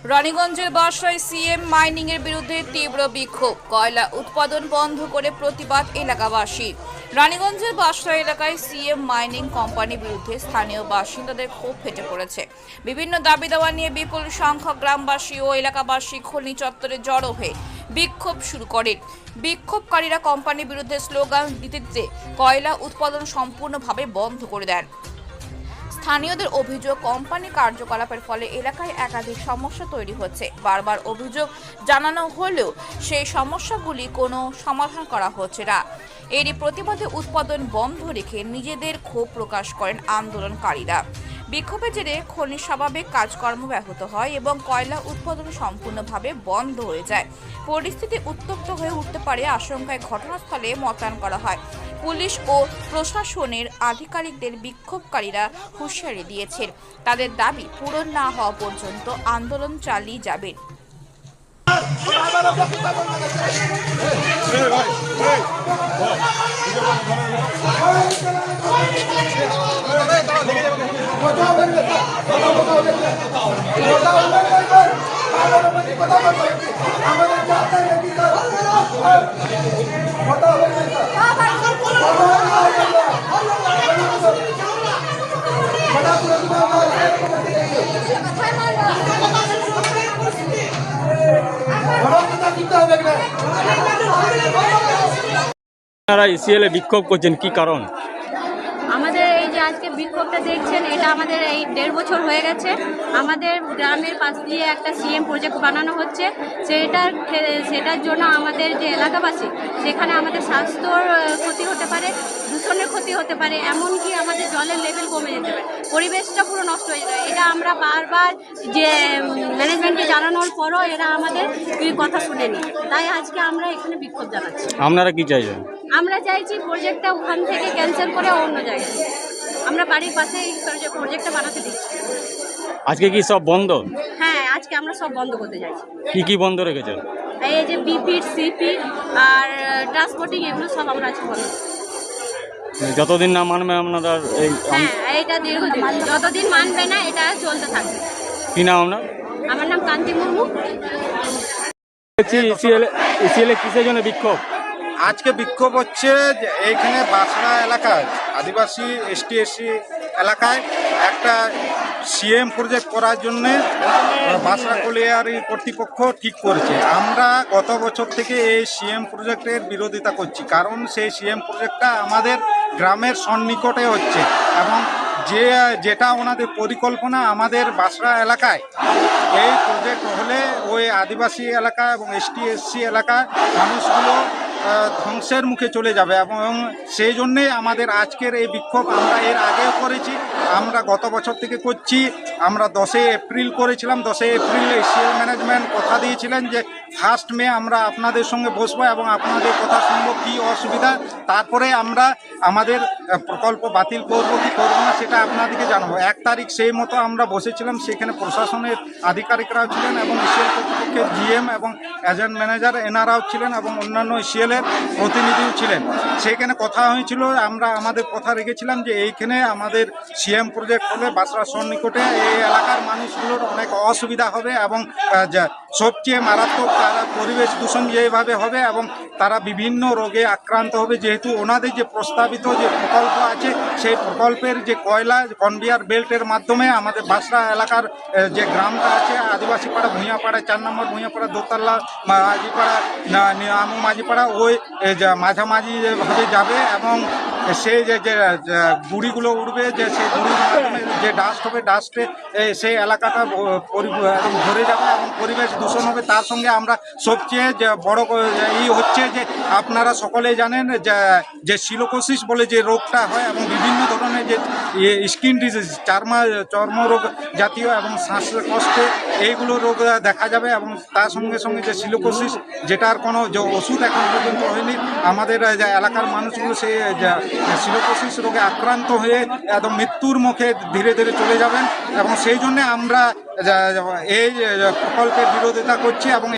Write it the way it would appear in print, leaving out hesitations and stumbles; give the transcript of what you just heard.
রানীগঞ্জের বাসায় CM mining এর বিরুদ্ধে তীব্র বিক্ষোভ, কয়লা উৎপাদন বন্ধ করে প্রতিবাদ এলাকাবাসী। রানীগঞ্জের বাসা এলাকায় সিএম মাইনিং কোম্পানির বিরুদ্ধে স্থানীয় বাসিন্দাদের ক্ষোভ ফেটে পড়েছে। বিভিন্ন দাবি দাওয়া নিয়ে বিপুল সংখ্যক গ্রামবাসী ও এলাকাবাসী খনি চত্বরে জড়ো হয়ে বিক্ষোভ শুরু করেন। বিক্ষোভকারীরা কোম্পানির বিরুদ্ধে স্লোগান দিতে দিতে কয়লা উৎপাদন সম্পূর্ণভাবে বন্ধ করে দেন। স্থানীয়দের অভিযোগ, কোম্পানি কার্যকলাপের ফলে এলাকায় একাধিক সমস্যা তৈরি হচ্ছে। বারবার অভিযোগ জানানো হলেও সেই সমস্যাগুলি কোনো সমাধান করা হচ্ছে না। এরই প্রতিবাদে উৎপাদন বন্ধ রেখে নিজেদের ক্ষোভ প্রকাশ করেন আন্দোলনকারীরা। বিক্ষোভের জেরে খনির স্বাভাবিক কাজকর্ম ব্যাহত হয় এবং কয়লা উৎপাদন সম্পূর্ণভাবে বন্ধ হয়ে যায়। পরিস্থিতি উত্তপ্ত হয়ে উঠতে পারে আশঙ্কায় ঘটনাস্থলে মোতায়েন করা হয়। পুলিশ ও প্রশাসনের আধিকারিকদের বিক্ষোভকারীরা হুঁশিয়ারি দিয়েছেন, তাদের দাবি পূরণ না হওয়া পর্যন্ত আন্দোলন চালিয়ে যাবেন। আপনারা ইসিএল এ বিক্ষোভ করছেন, কি কারণ? আমাদের এই যে আজকে বিক্ষোভটা দেখছেন, এটা আমাদের এই 1.5 বছর হয়ে গেছে। আমাদের গ্রামের পাশ দিয়ে একটা সিএম প্রজেক্ট বানানো হচ্ছে। সেটার জন্য আমাদের যে এলাকাবাসী, সেখানে আমাদের স্বাস্থ্যর ক্ষতি হতে পারে, দূষণের ক্ষতি হতে পারে, এমনকি আমাদের জলের লেভেল কমে যেতে পারে, পরিবেশটা পুরো নষ্ট হয়ে যাবে। এটা আমরা বারবার যে ম্যানেজমেন্টকে জানানোর পরও এরা আমাদের কথা শুনেনি। তাই আজকে আমরা এখানে বিক্ষোভ জানাচ্ছি। আপনারা কি চাইছেন? আমরা চাইছি প্রজেক্টটা ওখান থেকে ক্যান্সেল করে অন্য জায়গায়। আমরা বাড়ির পাশে এই প্রজেক্টটা বানাতে দিচ্ছি। আজকে কি সব বন্ধ? হ্যাঁ, আজকে আমরা সব বন্ধ করতে চাইছি। কি কি বন্ধ রেখেছেন? এই যে বিপিট, সিপি আর ট্রান্সপোর্টিং, এগুলো সব আমরা আজকে বন্ধ। যতদিন না মানবে আপনাদের এই হ্যাঁ, এটা দীর্ঘদিন, যতদিন মানবে না এটা চলতে থাকবে। কি নাম আপনার? আমার নাম কান্তি মুর্মু। ইসিএল এ কিসের জন্য বিক্ষোভ? আজকে বিক্ষোভ হচ্ছে যে এইখানে বাসড়া এলাকায় আদিবাসী এসটি এসসি এলাকায় একটা সিএম প্রজেক্ট করার জন্যে বাসড়া কলিয়ারি কর্তৃপক্ষ ঠিক করেছে। আমরা গত বছর থেকে এই সিএম প্রজেক্টের বিরোধিতা করছি, কারণ সেই সিএম প্রজেক্টটা আমাদের গ্রামের সন্নিকটে হচ্ছে এবং যেটা ওনাদের পরিকল্পনা আমাদের বাসড়া এলাকায় এই প্রজেক্ট হলে ওই আদিবাসী এলাকা এবং এসটি এসসি এলাকায় মানুষগুলো ধ্বংসের মুখে চলে যাবে এবং সেই জন্যেই আমাদের আজকের এই বিক্ষোভ। আমরা এর আগেও করেছি, আমরা গত বছর থেকে করছি। আমরা 10 এপ্রিল করেছিলাম। 10 এপ্রিল এসিএল ম্যানেজমেন্ট কথা দিয়েছিলেন যে 1 মে আমরা আপনাদের সঙ্গে বসবো এবং আপনাদের কথা শুনবো কী অসুবিধা, তারপরে আমরা আমাদের প্রকল্প বাতিল করবো কি করবো না সেটা আপনাদেরকে জানাবো। 1 তারিখ সেই মতো আমরা বসেছিলাম। সেখানে প্রশাসনের আধিকারিকরাও ছিলেন এবং এসিএল কর্তৃপক্ষের জিএম এবং এজেন্ট ম্যানেজার এনারাও ছিলেন এবং অন্যান্য এসিএলের প্রতিনিধিও ছিলেন। সেখানে কথা হয়েছিল, আমরা আমাদের কথা রেখেছিলাম যে এইখানে আমাদের সিএম প্রজেক্ট হলে বাসড়া সন্নিকটে এই এলাকার মানুষগুলোর অনেক অসুবিধা হবে এবং সবচেয়ে মারাত্মক তারা পরিবেশ দূষণ যেভাবে হবে এবং তারা বিভিন্ন রোগে আক্রান্ত হবে, যেহেতু ওনাদের যে প্রস্তাবিত যে প্রকল্প আছে সেই প্রকল্পের যে কয়লা কনভেয়ার বেল্টের মাধ্যমে আমাদের বাসড়া এলাকার যে গ্রামটা আছে আদিবাসী পাড়া, ভূঁইয়াপাড়া 4 নম্বর ভূঁইয়াপাড়া, দোতলা মাঝিপাড়া, আমু মাঝিপাড়া, ওই মাঝামাঝিভাবে যাবে এবং সেই যে গুড়িগুলো উঠবে, যে সেই গুড়ির মাধ্যমে যে ডাস্ট হবে, ডাস্টে সেই এলাকাটা ভরে যাবে এবং পরিবেশ দূষণ হবে। তার সঙ্গে আমরা সবচেয়ে যে বড় হচ্ছে যে আপনারা সকলেই জানেন যে সিলোকোসিস বলে যে রোগটা হয় এবং বিভিন্ন ধরনের যে স্কিন ডিজিজ, চর্মরোগ জাতীয় এবং শ্বাসকষ্টে এইগুলো রোগ দেখা যাবে এবং তার সঙ্গে সঙ্গে যে সিলোকোসিস, যেটার কোনো যে ওষুধ এখন পর্যন্ত হয়নি, আমাদের এলাকার মানুষগুলো সেই সিলোকোসিস রোগে আক্রান্ত হয়ে একদম মৃত্যুর মুখে ধীরে ধীরে চলে যাবেন এবং সেই জন্যে আমরা এই প্রকল্পের বিরোধিতা করছি এবং